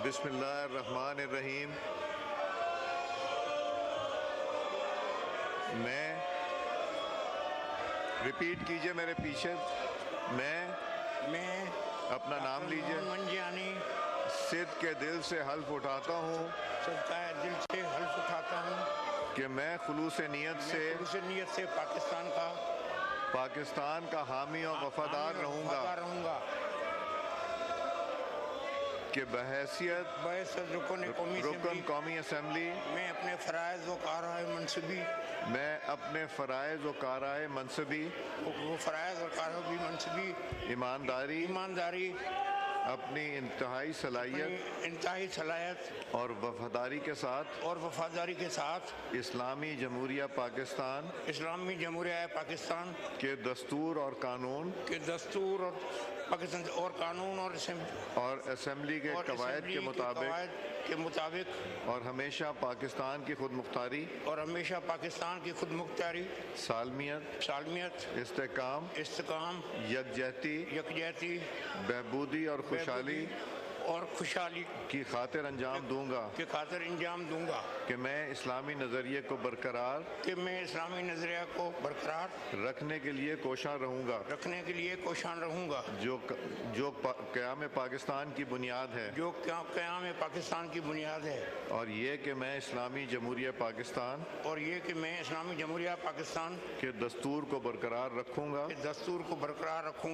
بسم اللہ الرحمن الرحیم۔ میں ریپیٹ کیجئے میرے پیچھے۔ میں اپنا نام لیجئے۔ منجیانی صدق کے دل سے حلف اٹھاتا ہوں صدقہ دل سے حلف اٹھاتا ہوں کہ میں خلوص نیت سے پاکستان کا حامی اور وفادار رہوں گا کہ بحیثیت رکن قومی اسمبلی میں اپنے فرائض و کارۂ منصبی ایمانداری اپنی انتہائی صلاحیت اور وفاداری کے ساتھ اسلامی جمہوریہ پاکستان کے دستور اور قانون اور اسمبلی کے قواعد کے مطابق اور ہمیشہ پاکستان کی خود مختاری سالمیت استحکام یکجہتی بہبودی اور خوشحالی کی خاطر انجام دوں گا کہ میں اسلامی نظریے کو برقرار رکھنے کے لیے کوشاں رہوں گا جو قیام پاکستان کی بنیاد ہے اور یہ کہ میں اسلامی جمہوریہ پاکستان کے دستور کو برقرار رکھوں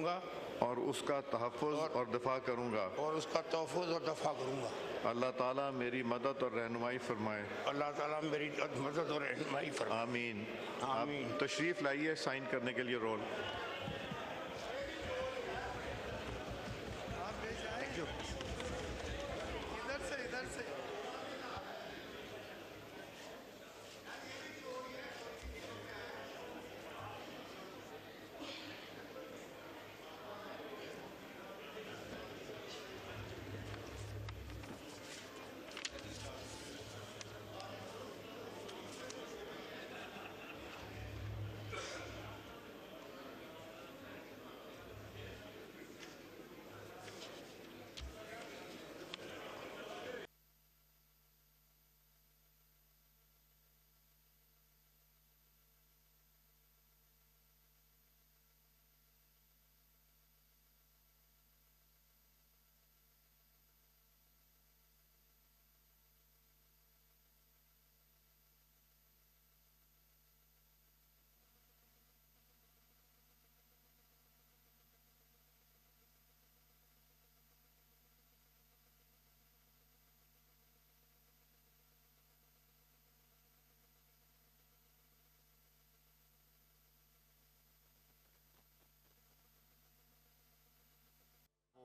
گا اور اس کا تحفظ اور دفاع کروں گا۔ اللہ تعالیٰ میری مدد اور رہنمائی فرمائے۔ آمین۔ آپ تشریف لائیے سائن کرنے کے لیے رول۔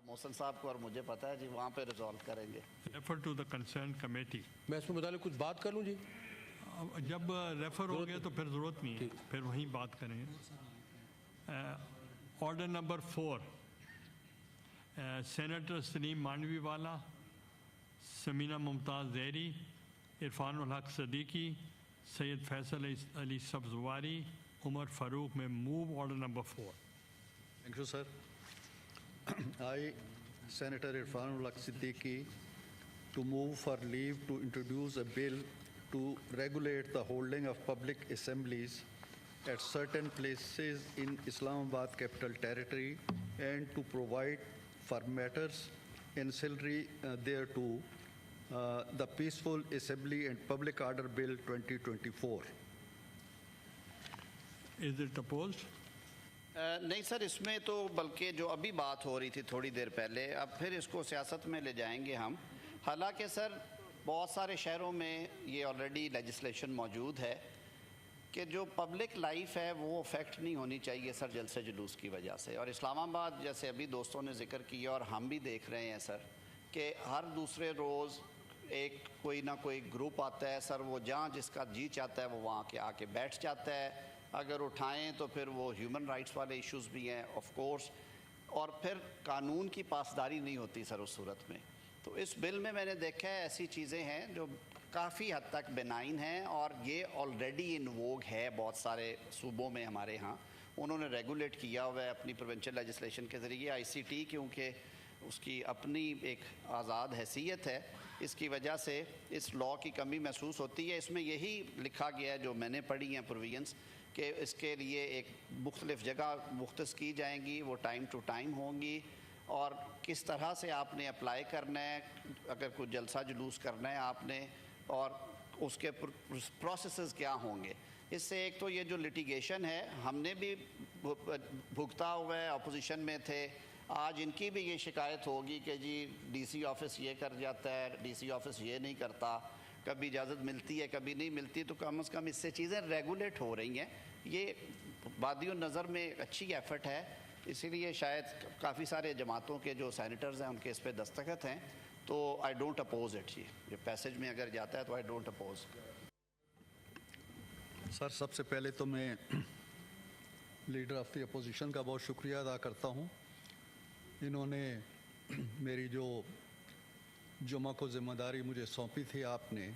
محسن صاحب کو اور مجھے پتا ہے جی وہاں پہ ریزالو کریں گے۔ Refer to the concern committee. میں اس میں متعلق کچھ بات کر لوں جی؟ جب ریفر ہو گیا تو پھر ضرورت نہیں ہے، پھر وہیں بات کریں۔ آرڈر نمبر 4، سینیٹر سلیم مانوی والا، سمینہ ممتاز زہری، عرفان الحق صدیقی، سید فیصل علی سبزواری، عمر فاروق میں move order number 4۔ Thank you, sir. I, Senator Irfan Ulhaq Siddiqui, to move for leave to introduce a bill to regulate the holding of public assemblies at certain places in Islamabad Capital Territory and to provide for matters ancillary thereto, the Peaceful Assembly and Public Order Bill 2024. Is it opposed? نہیں سر، اس میں تو بلکہ جو ابھی بات ہو رہی تھی تھوڑی دیر پہلے، اب پھر اس کو سیاست میں لے جائیں گے ہم۔ حالانکہ سر بہت سارے شہروں میں یہ آلریڈی لیجسلیشن موجود ہے کہ جو پبلک لائف ہے وہ افیکٹ نہیں ہونی چاہیے سر جلسے جلوس کی وجہ سے۔ اور اسلام آباد جیسے ابھی دوستوں نے ذکر کیا اور ہم بھی دیکھ رہے ہیں سر کہ ہر دوسرے روز ایک کوئی نہ کوئی گروپ آتا ہے سر، وہ جہاں جس کا جی چاہتا ہے وہ وہاں کے آ کے بیٹھ جاتا ہے۔ اگر اٹھائیں تو پھر وہ ہیومن رائٹس والے ایشوز بھی ہیں آف کورس، اور پھر قانون کی پاسداری نہیں ہوتی سر اس صورت میں۔ تو اس بل میں نے دیکھا ہے ایسی چیزیں ہیں جو کافی حد تک بینائن ہیں، اور یہ آلریڈی ان ووگ ہے بہت سارے صوبوں میں ہمارے ہاں۔ انہوں نے ریگولیٹ کیا ہوا ہے اپنی پروونشل لیجسلیشن کے ذریعے۔ آئی سی ٹی کیونکہ اس کی اپنی ایک آزاد حیثیت ہے، اس کی وجہ سے اس لاء کی کمی محسوس ہوتی ہے۔ اس میں یہی لکھا گیا ہے جو میں نے پڑھی ہیں پروویژنس، کہ اس کے لیے ایک مختلف جگہ مختص کی جائیں گی، وہ ٹائم ٹو ٹائم ہوں گی، اور کس طرح سے آپ نے اپلائی کرنا ہے، اگر کوئی جلسہ جلوس کرنا ہے آپ نے، اور اس کے پروسیسز کیا ہوں گے۔ اس سے ایک تو یہ جو لٹیگیشن ہے ہم نے بھی بھگتا ہوا ہے، اپوزیشن میں تھے، آج ان کی بھی یہ شکایت ہوگی کہ جی ڈی سی آفس یہ کر جاتا ہے، ڈی سی آفس یہ نہیں کرتا، کبھی اجازت ملتی ہے کبھی نہیں ملتی، تو کم از کم اس سے چیزیں ریگولیٹ ہو رہی ہیں۔ یہ بادی النظر میں ایک اچھی ایفرٹ ہے، اسی لیے شاید کافی سارے جماعتوں کے جو سینیٹرز ہیں ان کے اس پہ دستخط ہیں، تو آئی ڈونٹ اپوز اٹ۔ یہ پیسج میں اگر جاتا ہے تو آئی ڈونٹ اپوز۔ سر سب سے پہلے تو میں لیڈر آف دی اپوزیشن کا بہت شکریہ ادا کرتا ہوں، انہوں نے میری جو جمعہ کو ذمہ داری مجھے سونپی تھی آپ نے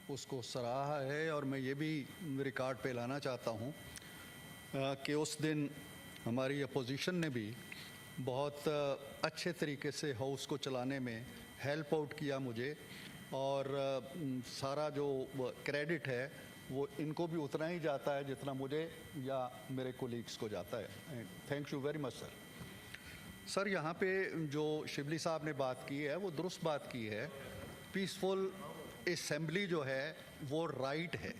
اس کو سراہا ہے، اور میں یہ بھی ریکارڈ پہ لانا چاہتا ہوں کہ اس دن ہماری اپوزیشن نے بھی بہت اچھے طریقے سے ہاؤس کو چلانے میں ہیلپ آؤٹ کیا مجھے، اور سارا جو کریڈٹ ہے وہ ان کو بھی اتنا ہی جاتا ہے جتنا مجھے یا میرے کولیگز کو جاتا ہے۔ تھینک یو ویری مچ سر۔ سر یہاں پہ جو شبلی صاحب نے بات کی ہے وہ درست بات کی ہے، پیسفل اسمبلی جو ہے وہ رائٹ ہے،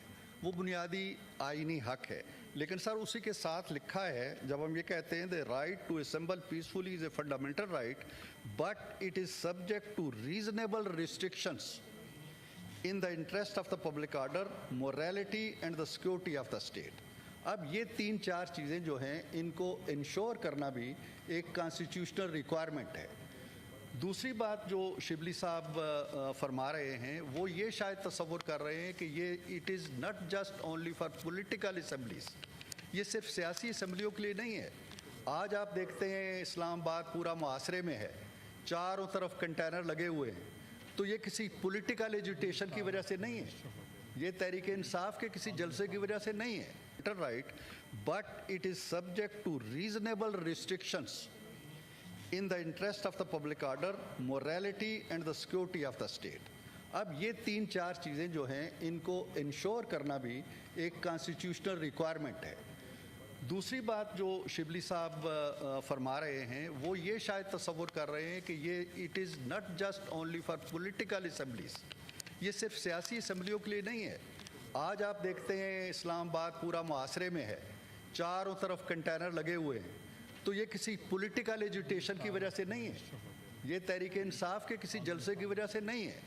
وہ بنیادی آئینی حق ہے، لیکن سر اسی کے ساتھ لکھا ہے جب ہم یہ کہتے ہیں the right to assemble peacefully is a fundamental right but it is subject to reasonable restrictions in the interest of the public order, morality and the security of the state۔ اب یہ تین چار چیزیں جو ہیں ان کو انشور کرنا بھی ایک کانسٹیٹیوشنل ریکوائرمنٹ ہے۔ دوسری بات جو شبلی صاحب فرما رہے ہیں وہ یہ شاید تصور کر رہے ہیں کہ یہ it is not just only for political assemblies, یہ صرف سیاسی اسمبلیوں کے لیے نہیں ہے۔ آج آپ دیکھتے ہیں اسلام آباد پورا محاصرے میں ہے، چاروں طرف کنٹینر لگے ہوئے ہیں، تو یہ کسی پولیٹیکل ایجیٹیشن کی وجہ سے نہیں ہے، یہ تحریک انصاف کے کسی جلسے کی وجہ سے نہیں ہے۔ right but it is subject to reasonable restrictions in the interest of the public order, morality and the security of the state۔ اب یہ تین چار چیزیں جو ہیں ان کو انشور کرنا بھی ایک کانسٹیٹیوشنل ریکوائرمنٹ ہے۔ دوسری بات جو شبلی صاحب فرما رہے ہیں وہ یہ شاید تصور کر رہے ہیں کہ یہ it is not just only for political assemblies, یہ صرف سیاسی اسمبلیوں کے لیے نہیں ہے۔ آج آپ دیکھتے ہیں اسلام آباد پورا محاصرے میں ہے، چاروں طرف کنٹینر لگے ہوئے ہیں، تو یہ کسی پولیٹیکل ایجیٹیشن کی وجہ سے نہیں ہے، یہ تحریک انصاف کے کسی جلسے کی وجہ سے نہیں ہے۔